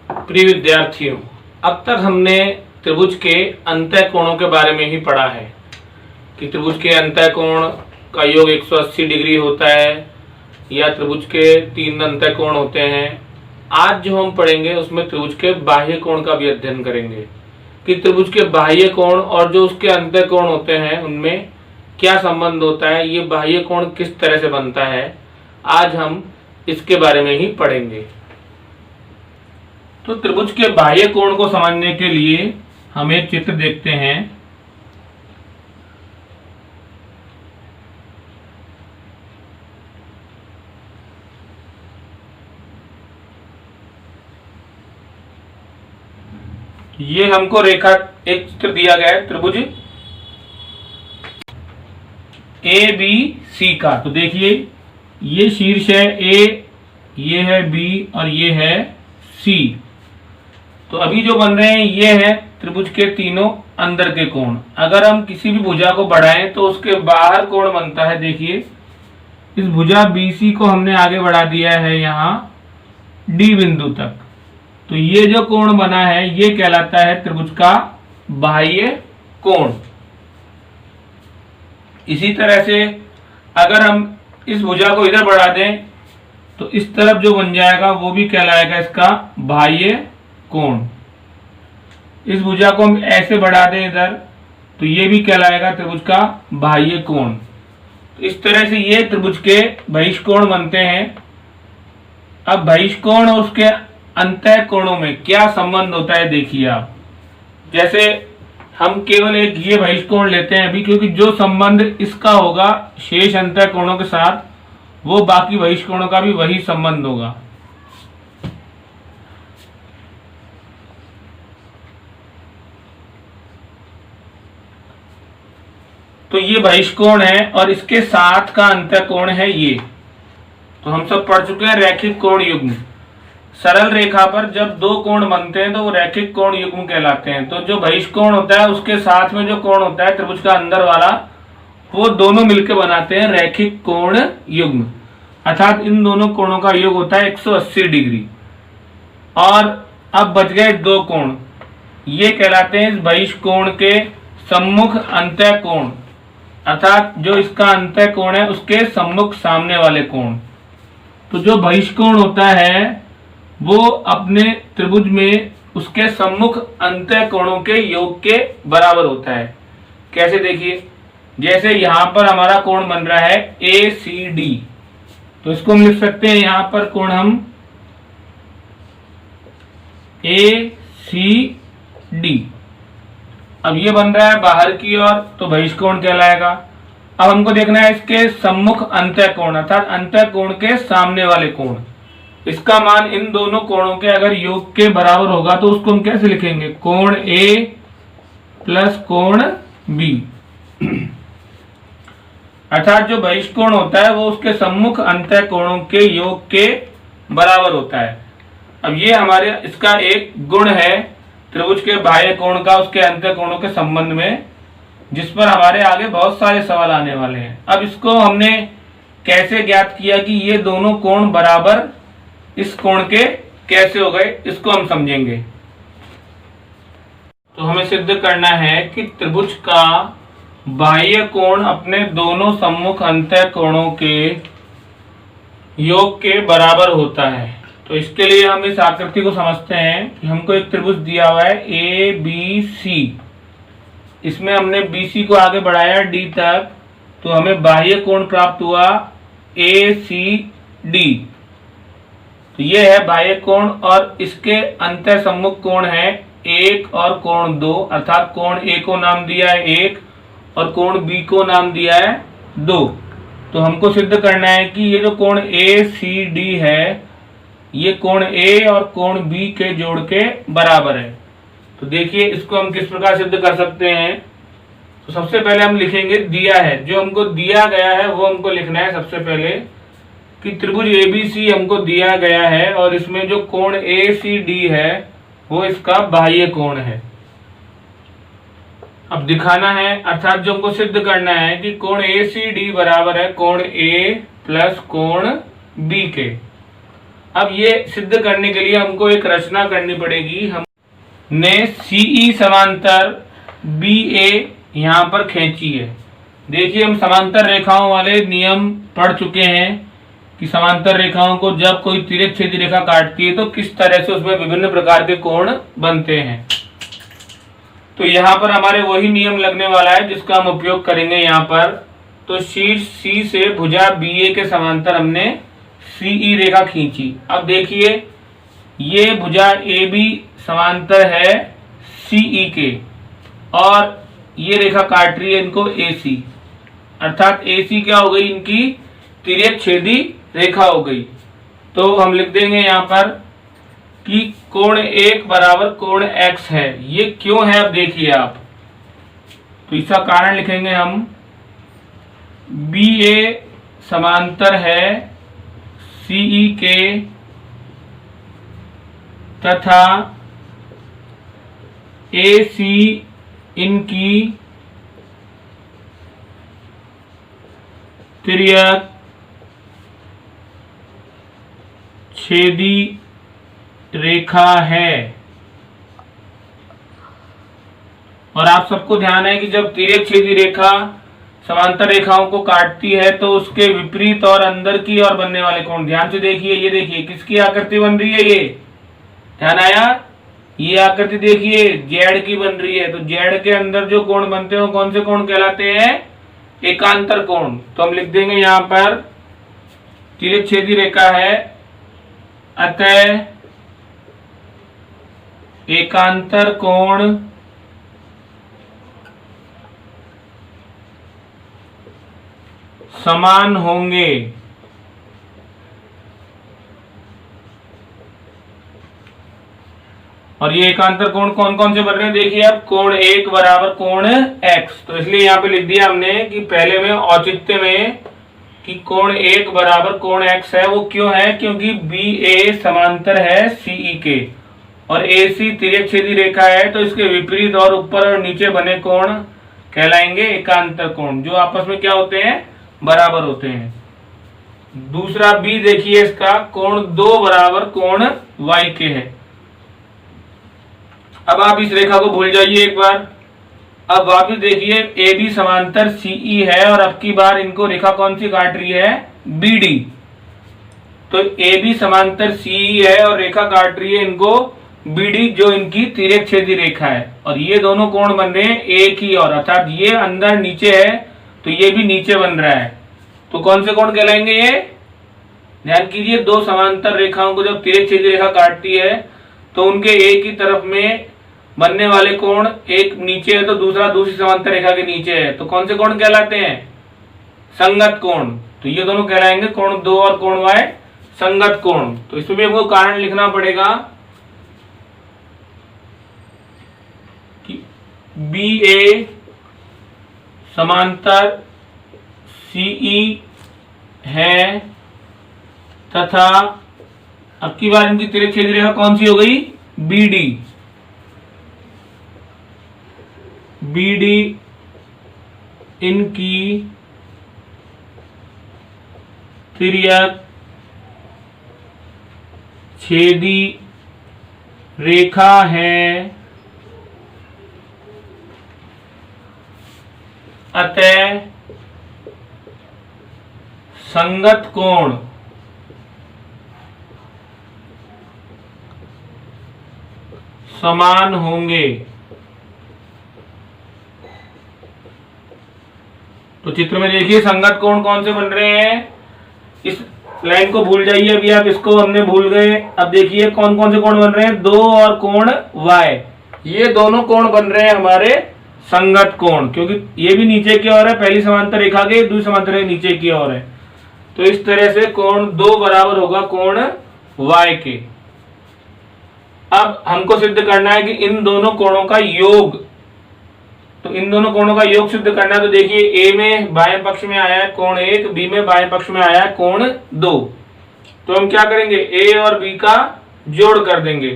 प्रिय विद्यार्थियों, अब तक हमने त्रिभुज के अंतः कोणों के बारे में ही पढ़ा है कि त्रिभुज के अंतः कोण का योग 180 डिग्री होता है या त्रिभुज के 3 अंतः कोण होते हैं। आज जो हम पढ़ेंगे उसमें त्रिभुज के बाह्य कोण का भी अध्ययन करेंगे कि त्रिभुज के बाह्य कोण और जो उसके अंतः कोण होते हैं उनमें क्या संबंध होता है, ये बाह्य कोण किस तरह से बनता है। आज हम इसके बारे में ही पढ़ेंगे। तो त्रिभुज के बाह्य कोण को समझने के लिए हम एक चित्र देखते हैं। ये हमको रेखा एक चित्र दिया गया है त्रिभुज ए बी सी का। तो देखिए ये शीर्ष है ए, ये है बी और ये है सी। तो अभी जो बन रहे हैं ये है त्रिभुज के तीनों अंदर के कोण। अगर हम किसी भी भुजा को बढ़ाएं तो उसके बाहर कोण बनता है। देखिए इस भुजा BC को हमने आगे बढ़ा दिया है यहाँ D बिंदु तक। तो ये जो कोण बना है ये कहलाता है त्रिभुज का बाह्य कोण। इसी तरह से अगर हम इस भुजा को इधर बढ़ा दें तो इस तरफ जो बन जाएगा वो भी कहलाएगा इसका बाह्य कोण। इस भुजा को हम ऐसे बढ़ा दें इधर तो ये भी कहलाएगा त्रिभुज का बाह्य कोण। तो इस तरह से ये त्रिभुज के बहिष्कोण बनते हैं। अब बहिष्कोण और उसके अंतः कोणों में क्या संबंध होता है देखिए आप। जैसे हम केवल एक ये बहिष्कोण लेते हैं अभी, क्योंकि जो संबंध इसका होगा शेष अंतः कोणों के साथ वो बाकी बहिष्कोणों का भी वही संबंध होगा। तो ये बहिष्कोण है और इसके साथ का अंतः कोण है ये। तो हम सब पढ़ चुके हैं रैखिक कोण युग्म। सरल रेखा पर जब दो कोण बनते हैं तो वो रैखिक कोण युग्म कहलाते हैं। तो जो बहिष्कोण होता है उसके साथ में जो कोण होता है त्रिभुज का अंदर वाला, वो दोनों मिलकर बनाते हैं रैखिक कोण युग्म। अर्थात इन दोनों कोणों का योग होता है 180 डिग्री। और अब बच गए दो कोण, ये कहलाते हैं इस बहिष्कोण के सम्मुख अंतः कोण। अर्थात जो इसका अंतः कोण है उसके सम्मुख सामने वाले कोण। तो जो बहिष्कोण होता है वो अपने त्रिभुज में उसके सम्मुख अंतः कोणों के योग के बराबर होता है। कैसे देखिए, जैसे यहां पर हमारा कोण बन रहा है ACD, तो इसको हम लिख सकते हैं यहां पर कोण हम ACD। अब ये बन रहा है बाहर की ओर तो बहिष्कोण कहलाएगा। अब हमको देखना है इसके सम्मुख अंतः कोण अर्थात अंतः कोण के सामने वाले कोण। इसका मान इन दोनों कोणों के अगर योग के बराबर होगा तो उसको हम कैसे लिखेंगे, कोण A प्लस कोण B। अर्थात जो बहिष्कोण होता है वो उसके सम्मुख अंतः कोणों के योग के बराबर होता है। अब ये हमारे इसका एक गुण है त्रिभुज के बाह्य कोण का उसके अंतः कोणों के संबंध में, जिस पर हमारे आगे बहुत सारे सवाल आने वाले हैं। अब इसको हमने कैसे ज्ञात किया कि ये दोनों कोण बराबर इस कोण के कैसे हो गए, इसको हम समझेंगे। तो हमें सिद्ध करना है कि त्रिभुज का बाह्य कोण अपने दोनों सम्मुख अंतः कोणों के योग के बराबर होता है। तो इसके लिए हम इस आकृति को समझते हैं कि हमको एक त्रिभुज दिया हुआ है ABC। इसमें हमने BC को आगे बढ़ाया D तक, तो हमें बाह्य कोण प्राप्त हुआ ACD। तो ये है बाह्य कोण और इसके अंतः सम्मुख कोण है 1 और कोण 2। अर्थात कोण A को नाम दिया है 1 और कोण B को नाम दिया है 2। तो हमको सिद्ध करना है कि ये जो कोण ACD है ये कोण A और कोण B के जोड़ के बराबर है। तो देखिए इसको हम किस प्रकार सिद्ध कर सकते हैं। तो सबसे पहले हम लिखेंगे दिया है, जो हमको दिया गया है वो हमको लिखना है सबसे पहले कि त्रिभुज ABC हमको दिया गया है और इसमें जो कोण ACD है वो इसका बाह्य कोण है। अब दिखाना है अर्थात जो हमको सिद्ध करना है कि कोण ACD बराबर है कोण A प्लस कोण B के। अब ये सिद्ध करने के लिए हमको एक रचना करनी पड़ेगी। हमने CE समांतर BA यहाँ पर खींची है। देखिए हम समांतर रेखाओं वाले नियम पढ़ चुके हैं कि समांतर रेखाओं को जब कोई तिर्यक छेदी रेखा काटती है तो किस तरह से उसमें विभिन्न प्रकार के कोण बनते हैं। तो यहाँ पर हमारे वही नियम लगने वाला है जिसका हम उपयोग करेंगे यहाँ पर। तो शीर्ष C से भुजा BA के समांतर हमने CE रेखा खींची। अब देखिए ये भुजा AB समांतर है CE के और ये रेखा काट रही है इनको AC, अर्थात AC क्या हो गई, इनकी तिर्यक छेदी रेखा हो गई। तो हम लिख देंगे यहाँ पर कि कोण 1 बराबर कोण X है। ये क्यों है अब देखिए आप, तो इसका कारण लिखेंगे हम। BA समांतर है CE के तथा AC इनकी तिर्यक छेदी रेखा है। और आप सबको ध्यान है कि जब तिर्यक छेदी रेखा समांतर रेखाओं को काटती है तो उसके विपरीत और अंदर की ओर बनने वाले कोण, ध्यान से देखिए, ये देखिए किसकी आकृति बन रही है, ये ध्यान आया, ये आकृति देखिए जेड की बन रही है। तो जेड के अंदर जो कोण बनते हैं वो कौन से कोण कहलाते हैं, एकांतर कोण। तो हम लिख देंगे यहाँ पर तिर्यक छेदी रेखा है, अतः एकांतर कोण समान होंगे। और ये एकांतर कोण कौन कौन से बन रहे हैं देखिए अब, कोण 1 बराबर कोण X। तो इसलिए यहाँ पे लिख दिया हमने कि पहले में औचित्य में कि कोण 1 बराबर कोण X है। वो क्यों है, क्योंकि BA समांतर है CE के और AC तिर्यक छेदी रेखा है, तो इसके विपरीत और ऊपर और नीचे बने कोण कहलाएंगे एकांतर कोण, जो आपस में क्या होते हैं, बराबर होते हैं। दूसरा B देखिए, इसका कोण 2 बराबर कोण Y के है। अब आप इस रेखा को भूल जाइए एक बार। अब वापिस देखिए AB समांतर CE है और अब की बार इनको रेखा कौन सी काट रही है, BD। तो AB समांतर CE है और रेखा काट रही है इनको BD, जो इनकी तिर्यक छेदी रेखा है। और ये दोनों कोण बन रहे हैं एक ही और, अर्थात ये अंदर नीचे है तो ये भी नीचे बन रहा है। तो कौन से कोण कहलाएंगे ये, ध्यान कीजिए, दो समांतर रेखाओं को जब तिर्यक छेदी रेखा काटती है तो उनके एक ही तरफ में बनने वाले कोण, एक नीचे है तो दूसरा दूसरी समांतर रेखा के नीचे है, तो कौन से कोण कहलाते हैं, संगत कोण। तो ये दोनों कहलाएंगे कोण 2 और कोण Y संगत कोण। तो इसमें भी हमको कारण लिखना पड़ेगा कि BA समांतर CE है तथा अब की बार इनकी तिर्यक छेदी रेखा कौन सी हो गई, BD। BD इनकी तिर्यक छेदी रेखा है, अतः संगत कोण समान होंगे। तो चित्र में देखिए संगत कोण कौन से बन रहे हैं, इस लाइन को भूल जाइए, अभी आप इसको हमने भूल गए। अब देखिए कौन कौन से कोण बन रहे हैं, 2 और कोण Y, ये दोनों कोण बन रहे हैं हमारे संगत कोण, क्योंकि ये भी नीचे की ओर है, पहली समांतर रेखा के, दूसरी समांतर रेखा नीचे की ओर है। तो इस तरह से कोण 2 बराबर होगा कोण Y के। अब हमको सिद्ध करना है कि इन दोनों कोणों का योग, तो इन दोनों कोणों का योग सिद्ध करना है। तो देखिए A में बाएं पक्ष में आया है कोण 1, B में बाएं पक्ष में आया है कोण 2। तो हम क्या करेंगे, A और B का जोड़ कर देंगे।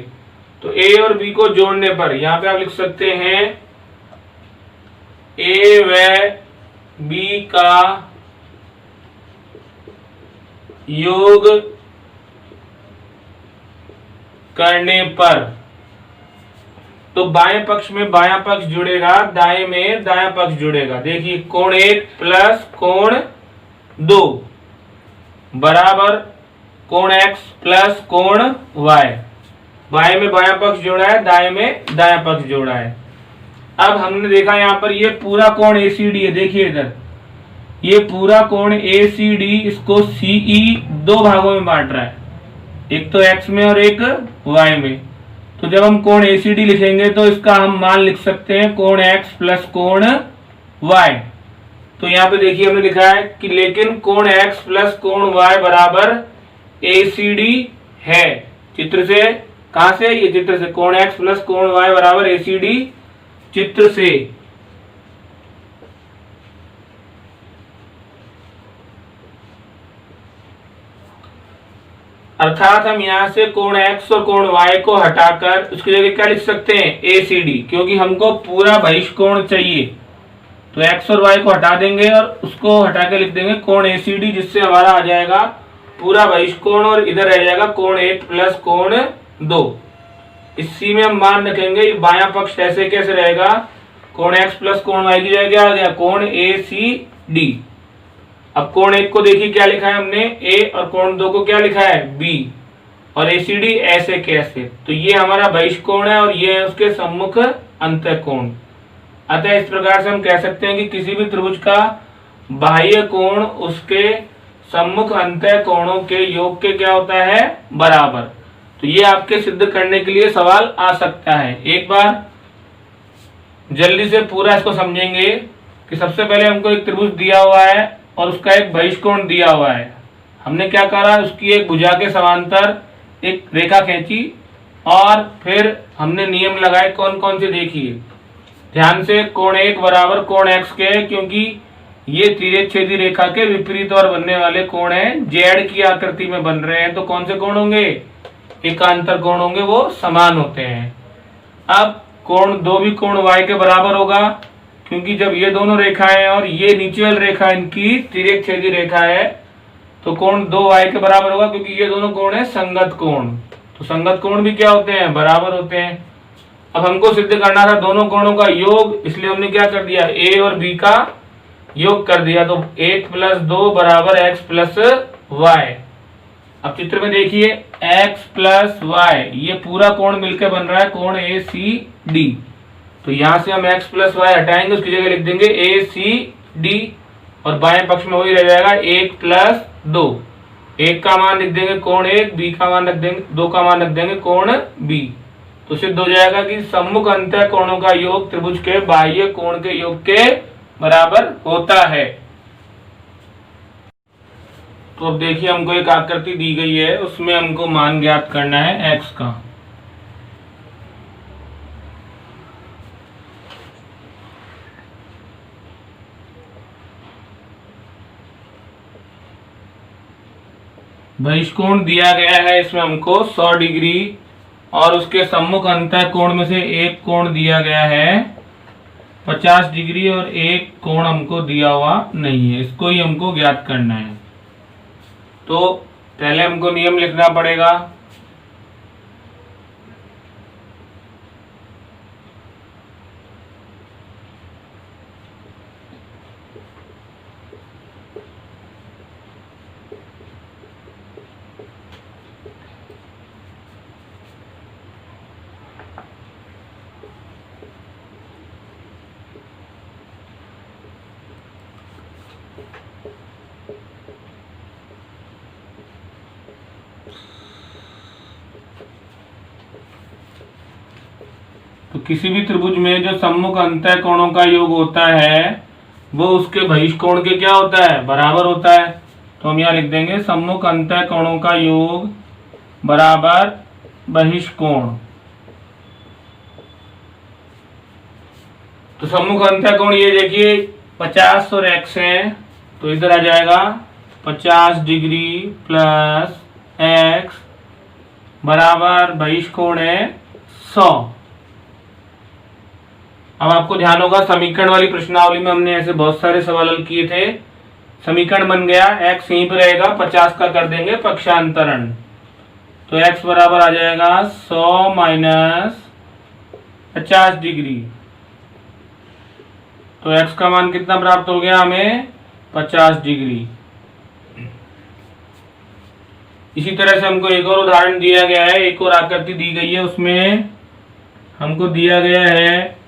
तो A और B को जोड़ने पर यहां पे आप लिख सकते हैं A व B का योग करने पर तो बाएं पक्ष में बायां पक्ष जुड़ेगा, दाएं में दायां पक्ष जुड़ेगा। देखिए कोण 1 प्लस कोण 2 बराबर कोण x प्लस कोण y। बाएं में बायां पक्ष जोड़ा है, दाएं में दायां पक्ष जोड़ा है। अब हमने देखा यहाँ पर ये पूरा कोण ACD है। देखिए इधर ये पूरा कोण ACD, इसको CE दो भागों में बांट रहा है, एक तो x में और एक y में। तो जब हम कोण ACD लिखेंगे तो इसका हम मान लिख सकते हैं कोण x प्लस कोण y। तो यहाँ पे देखिए हमने लिखा है कि लेकिन कोण x प्लस कोण y बराबर ACD है। चित्र से, कहां से? ये चित्र से, कोण x प्लस कोण y बराबर ACD चित्र से। अर्थात हम यहां से कोण x और कोण y को हटाकर उसकी जगह क्या लिख सकते हैं? ACD, क्योंकि हमको पूरा बहिष्कोण चाहिए। तो x और y को हटा देंगे और उसको हटा के लिख देंगे कोण ACD, जिससे हमारा आ जाएगा पूरा बहिष्कोण और इधर रह जाएगा कोण 1 प्लस कोण 2। इसी में हम मान रखेंगे। बायां पक्ष ऐसे कैसे रहेगा? कोण x प्लस कोण y की जगह क्या आ गया? कोण ACD। अब कोण 1 को देखिए क्या लिखा है हमने? A, और कोण 2 को क्या लिखा है? B, और ACD ऐसे कैसे? तो ये हमारा बहिष्कोण है और ये है उसके सम्मुख अंतःकोण। अतः इस प्रकार से हम कह सकते हैं कि किसी भी त्रिभुज का बाह्य कोण उसके सम्मुख अंतःकोणों के योग के क्या होता है? बराबर। तो ये आपके सिद्ध करने के लिए सवाल आ सकता है। एक बार जल्दी से पूरा इसको समझेंगे कि सबसे पहले हमको एक त्रिभुज दिया हुआ है और उसका एक बहिष्कोण दिया हुआ है। हमने क्या करा? उसकी एक भुजा के समांतर एक रेखा खींची और फिर हमने नियम लगाए। कौन कौन से? देखिए ध्यान से। कोण 1 बराबर कोण x के, क्योंकि ये तिर्यक छेदी रेखा के विपरीत और बनने वाले कोण हैं, जेड की आकृति में बन रहे हैं। तो कौन से कोण होंगे? एकांतर कोण होंगे, वो समान होते हैं। अब कोण 2 भी कोण y के बराबर होगा, क्योंकि जब ये दोनों रेखाएं और ये नीचे वाली रेखा इनकी तिर्यक छेदी रेखा है, तो कोण 2y के बराबर होगा, क्योंकि ये दोनों कोण है संगत कोण। तो संगत कोण भी क्या होते हैं? बराबर होते हैं। अब हमको सिद्ध करना था दोनों कोणों का योग, इसलिए हमने क्या कर दिया? a और b का योग कर दिया। तो 1 प्लस 2 बराबर x प्लस y। अब चित्र में देखिए x प्लस y, ये पूरा कोण मिलकर बन रहा है कोण ACD। तो यहां से हम x प्लस y हटाएंगे, उसकी जगह लिख देंगे ACD, और बाएं पक्ष में वही रह जाएगा 1 प्लस 2। 1 का मान लिख देंगे कोण 1, b का मान रख देंगे, 2 का मान रख देंगे कोण b। तो सिद्ध हो जाएगा कि सम्मुख अंतःकोणों का योग त्रिभुज के बाह्य कोण के योग के बराबर होता है। तो अब देखिए हमको एक आकृति दी गई है, उसमें हमको मान ज्ञात करना है x का। बहिष्कोण दिया गया है, इसमें हमको 100 डिग्री और उसके सम्मुख अंतःकोण में से एक कोण दिया गया है 50 डिग्री और एक कोण हमको दिया हुआ नहीं है। इसको ही हमको ज्ञात करना है। तो पहले हमको नियम लिखना पड़ेगा। तो किसी भी त्रिभुज में जो सम्मुख अंतःकोणों का योग होता है वो उसके बहिष्कोण के क्या होता है? बराबर होता है। तो हम यहाँ लिख देंगे सम्मुख अंतःकोणों का योग बराबर बहिष्कोण। तो सम्मुख अंतःकोण ये देखिए 50 और x है, तो इधर आ जाएगा 50 डिग्री प्लस x बराबर बहिष्कोण है 100। अब आपको ध्यान होगा समीकरण वाली प्रश्नावली में हमने ऐसे बहुत सारे सवाल हल किए थे। समीकरण बन गया, x यहीं पर रहेगा, 50 का कर देंगे पक्षांतरण। तो x बराबर आ जाएगा 100 माइनस 50 डिग्री। तो x का मान कितना प्राप्त हो गया हमें? 50 डिग्री। इसी तरह से हमको एक और उदाहरण दिया गया है, एक और आकृति दी गई है, उसमें हमको दिया गया है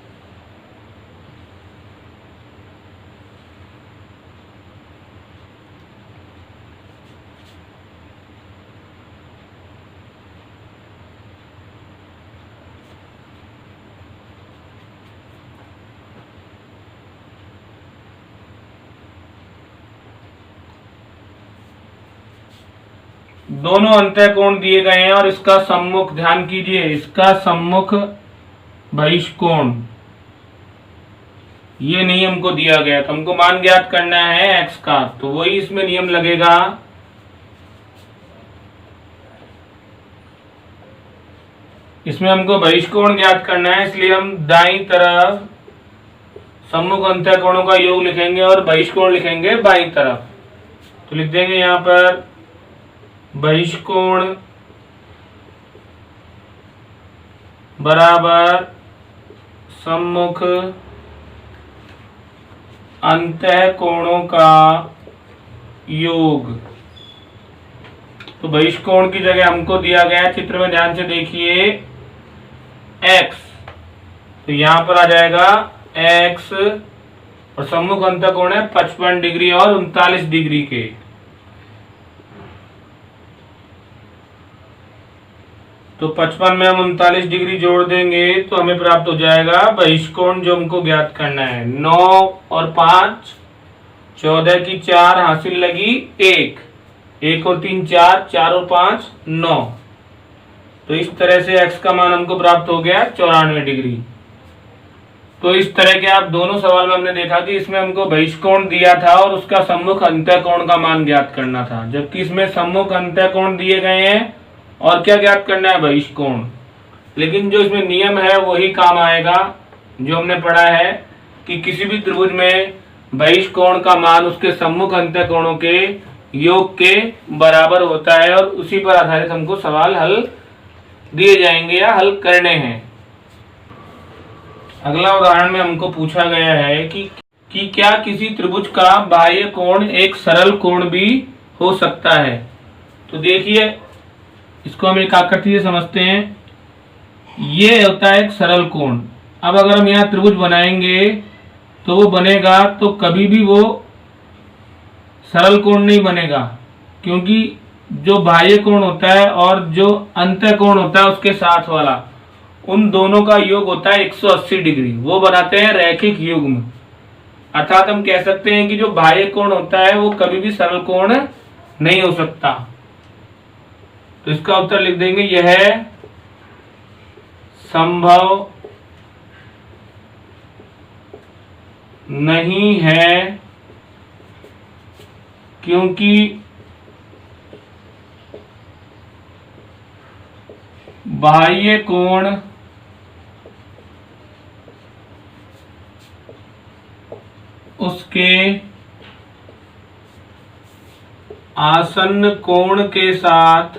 दोनों अंतःकोण दिए गए हैं और इसका सम्मुख, ध्यान कीजिए, इसका सम्मुख बहिष्कोण ये नियम को दिया गया। तो हमको मान ज्ञात करना है x का, तो वही इसमें नियम लगेगा। इसमें हमको बहिष्कोण ज्ञात करना है, इसलिए हम दाईं तरफ सम्मुख अंतःकोणों का योग लिखेंगे और बहिष्कोण लिखेंगे बाईं तरफ। तो लिख देंगे यहां पर बहिष्कोण बराबर सम्मुख अंतःकोणों का योग। तो बहिष्कोण की जगह हमको दिया गया, चित्र में ध्यान से देखिए, x। तो यहां पर आ जाएगा x और सम्मुख अंतःकोण है 55 डिग्री और 39 डिग्री के। तो 55 में हम 39 डिग्री जोड़ देंगे तो हमें प्राप्त हो जाएगा बहिष्कोण जो हमको ज्ञात करना है। 9 और 5 14 की 4 हासिल लगी 1, 1 और 3 4, 4 और 5 9। तो इस तरह से x का मान हमको प्राप्त हो गया 94 डिग्री। तो इस तरह के आप दोनों सवाल में हमने देखा कि इसमें हमको बहिष्कोण दिया था और उसका सम्मुख अंतःकोण का मान ज्ञात करना था, जबकि इसमें सम्मुख अंतःकोण दिए गए हैं और क्या ज्ञात करना है? बहिष्कोण। लेकिन जो इसमें नियम है वही काम आएगा जो हमने पढ़ा है कि किसी भी त्रिभुज में बहिष्कोण का मान उसके सम्मुख अंतःकोणों के योग के बराबर होता है और उसी पर आधारित हमको सवाल हल दिए जाएंगे या हल करने हैं। अगला उदाहरण में हमको पूछा गया है कि क्या किसी त्रिभुज का बाह्य कोण एक सरल कोण भी हो सकता है। तो देखिए, इसको हम एक आकृति से समझते हैं। ये होता है एक सरल कोण। अब अगर हम यहाँ त्रिभुज बनाएंगे तो वो बनेगा, तो कभी भी वो सरल कोण नहीं बनेगा, क्योंकि जो बाह्य कोण होता है और जो अंतःकोण होता है उसके साथ वाला, उन दोनों का योग होता है 180 डिग्री। वो बनाते हैं रैखिक युग्म। अर्थात हम कह सकते हैं कि जो बाह्य कोण होता है वो कभी भी सरल कोण नहीं हो सकता। तो इसका उत्तर लिख देंगे, यह संभव नहीं है क्योंकि बाह्य कोण उसके आसन्न कोण के साथ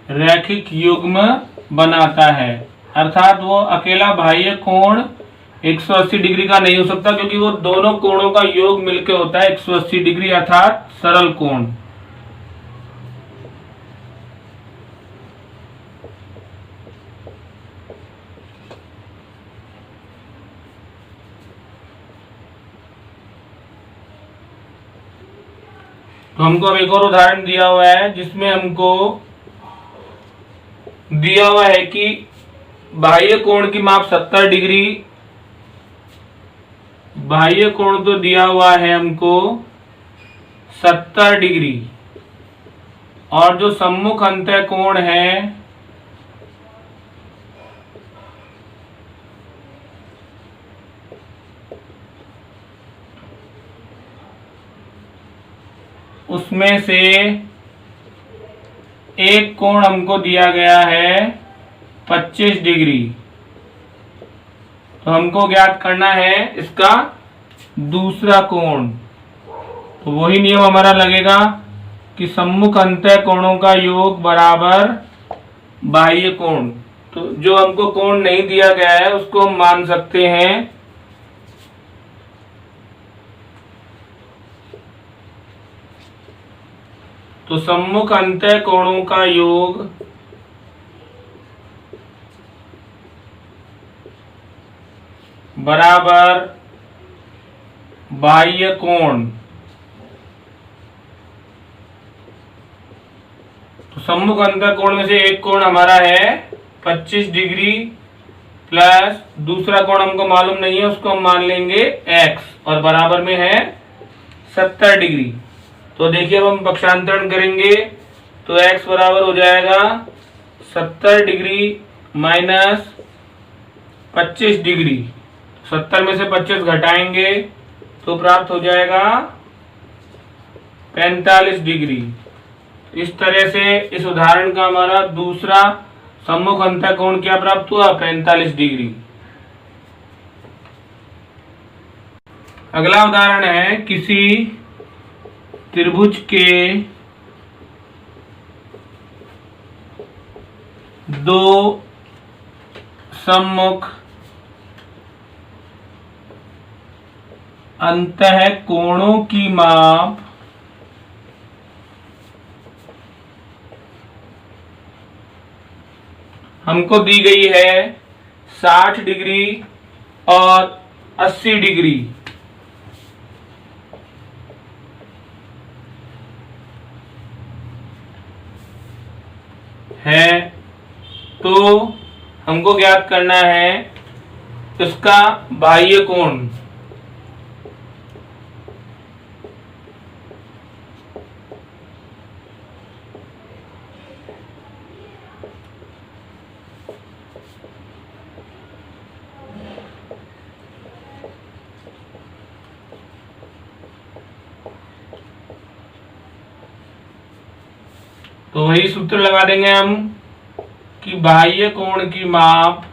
रैखिक युग्म बनाता है। अर्थात वो अकेला बाह्य कोण 180 डिग्री का नहीं हो सकता, क्योंकि वो दोनों कोणों का योग मिलकर होता है 180 डिग्री, अर्थात सरल कोण। तो हमको अब एक और उदाहरण दिया हुआ है जिसमें हमको दिया हुआ है कि बाह्य कोण की माप 70 डिग्री, बाह्य कोण तो दिया हुआ है हमको 70 डिग्री, और जो सम्मुख अंतःकोण है उसमें से एक कोण हमको दिया गया है 25 डिग्री। तो हमको ज्ञात करना है इसका दूसरा कोण, तो वही नियम हमारा लगेगा कि सम्मुख अंतः कोणों का योग बराबर बाह्य कोण। तो जो हमको कोण नहीं दिया गया है उसको हम मान सकते हैं तो सम्मुख अंतः कोणों का योग बराबर बाह्य कोण। तो सम्मुख अंतः कोण में से एक कोण हमारा है 25 डिग्री प्लस दूसरा कोण हमको मालूम नहीं है, उसको हम मान लेंगे x और बराबर में है 70 डिग्री। तो देखिए अब हम पक्षांतरण करेंगे तो x बराबर हो जाएगा 70 डिग्री माइनस 25 डिग्री। 70 में से 25 घटाएंगे तो प्राप्त हो जाएगा 45 डिग्री। इस तरह से इस उदाहरण का हमारा दूसरा सम्मुख अंतः कोण क्या प्राप्त हुआ, 45 डिग्री। अगला उदाहरण है किसी त्रिभुज के दो सम्मुख अंतः कोणों की माप हमको दी गई है 60 डिग्री और 80 डिग्री। है तो हमको ज्ञात करना है इसका बाह्य कोण। तो वही सूत्र लगा देंगे हम कि बाह्य कोण की माप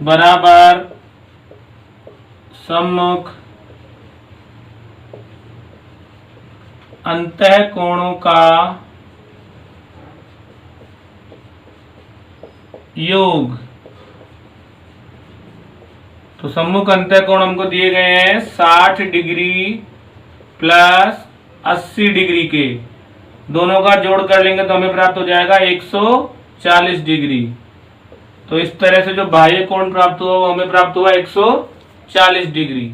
बराबर सम्मुख अंतः कोणों का योग। तो सम्मुख अंतः कोण हमको दिए गए हैं 60 डिग्री प्लस 80 डिग्री के, दोनों का जोड़ कर लेंगे तो हमें प्राप्त हो जाएगा 140 डिग्री। तो इस तरह से जो बाह्य कोण प्राप्त हुआ वो हमें प्राप्त हुआ 140 डिग्री।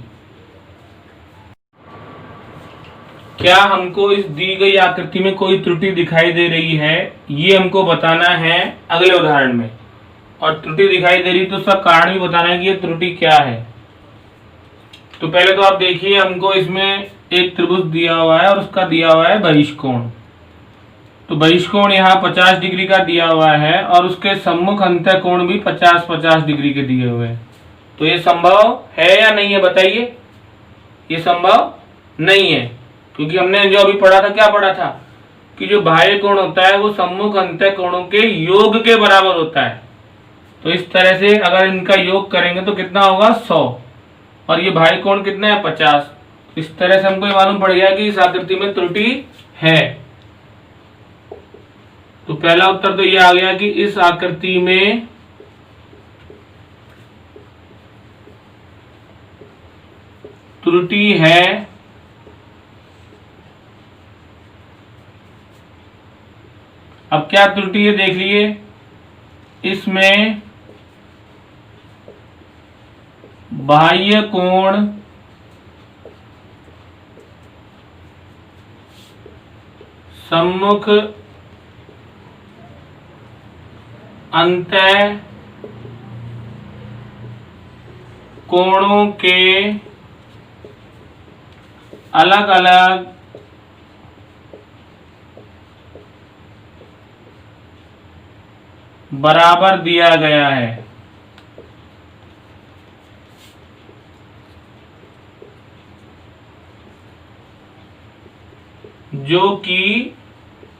क्या हमको इस दी गई आकृति में कोई त्रुटि दिखाई दे रही है, ये हमको बताना है अगले उदाहरण में। और त्रुटि दिखाई दे रही तो उसका कारण भी बताना है कि ये त्रुटि क्या है। तो पहले तो आप देखिए हमको इसमें एक त्रिभुज दिया हुआ है और उसका दिया हुआ है बहिष्कोण। तो बहिष्कोण यहाँ 50 डिग्री का दिया हुआ है और उसके सम्मुख अंतः कोण भी 50-50 डिग्री के दिए हुए हैं। तो ये संभव है या नहीं है बताइए? ये संभव नहीं है, क्योंकि हमने जो अभी पढ़ा था, क्या पढ़ा था कि जो बाह्य कोण होता है वो सम्मुख अंतः कोणों के योग के बराबर होता है। तो इस तरह से अगर इनका योग करेंगे तो कितना होगा 100 और ये बाह्य कोण कितना है 50। इस तरह से हमको ये मालूम पड़ गया कि इस आकृति में त्रुटि है। तो पहला उत्तर तो ये आ गया कि इस आकृति में त्रुटि है। अब क्या त्रुटि है देख लिए, इसमें बाह्य कोण सम्मुख अंतः कोणों के अलग अलग बराबर दिया गया है। जो कि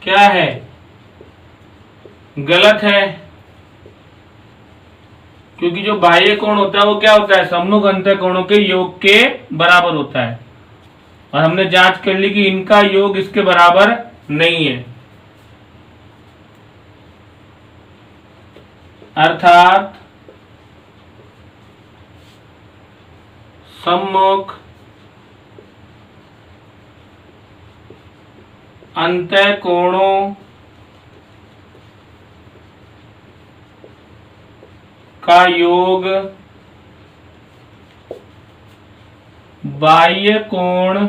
क्या है, गलत है, क्योंकि जो बाह्य कोण होता है वो क्या होता है, सम्मुख अंतःकोणों के योग के बराबर होता है, और हमने जांच कर ली कि इनका योग इसके बराबर नहीं है। अर्थात सम्मुख अंतःकोणों का योग बाह्य कोण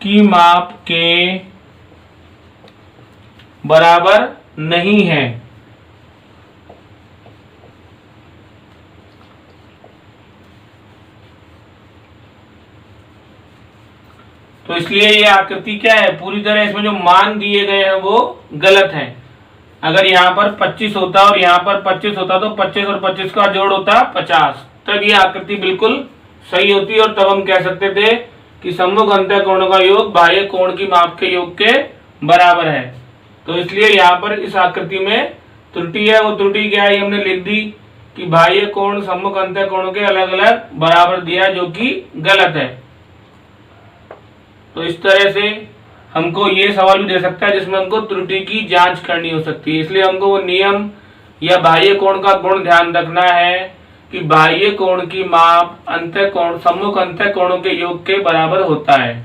की माप के बराबर नहीं है। तो इसलिए ये आकृति क्या है, पूरी तरह इसमें जो मान दिए गए हैं वो गलत है। अगर यहाँ पर 25 होता और यहाँ पर 25 होता तो 25 और 25 का जोड़ होता 50, तब ये आकृति बिल्कुल सही होती और तब हम कह सकते थे कि सम्मुख अंतःकोणों का योग बाह्य कोण की माप के योग के बराबर है। तो इसलिए यहाँ पर इस आकृति में त्रुटि है। वो त्रुटि क्या है, हमने लिख दी कि बाह्य कोण सम्मुख अंतःकोणों के अलग अलग बराबर दिया, जो कि गलत है। तो इस तरह से हमको ये सवाल भी दे सकता है जिसमें हमको त्रुटि की जांच करनी हो सकती है। इसलिए हमको वो नियम या बाह्य कोण का गुण ध्यान रखना है कि बाह्य कोण की माप अंतःकोण सम्मुख अंतःकोणों के योग के बराबर होता है।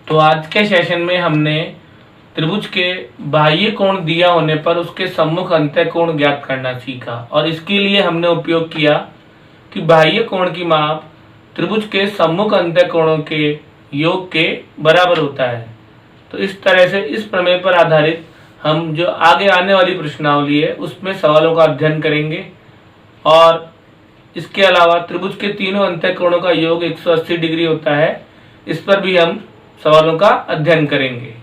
तो आज के सेशन में हमने त्रिभुज के बाह्य कोण दिया होने पर उसके सम्मुख अंतःकोण ज्ञात करना सीखा, और इसके लिए हमने उपयोग किया कि बाह्य कोण की माप त्रिभुज के सम्मुख अंतःकोणों के योग के बराबर होता है। तो इस तरह से इस प्रमेय पर आधारित हम जो आगे आने वाली प्रश्नावली है उसमें सवालों का अध्ययन करेंगे, और इसके अलावा त्रिभुज के तीनों अंतःकोणों का योग 180 डिग्री होता है, इस पर भी हम सवालों का अध्ययन करेंगे।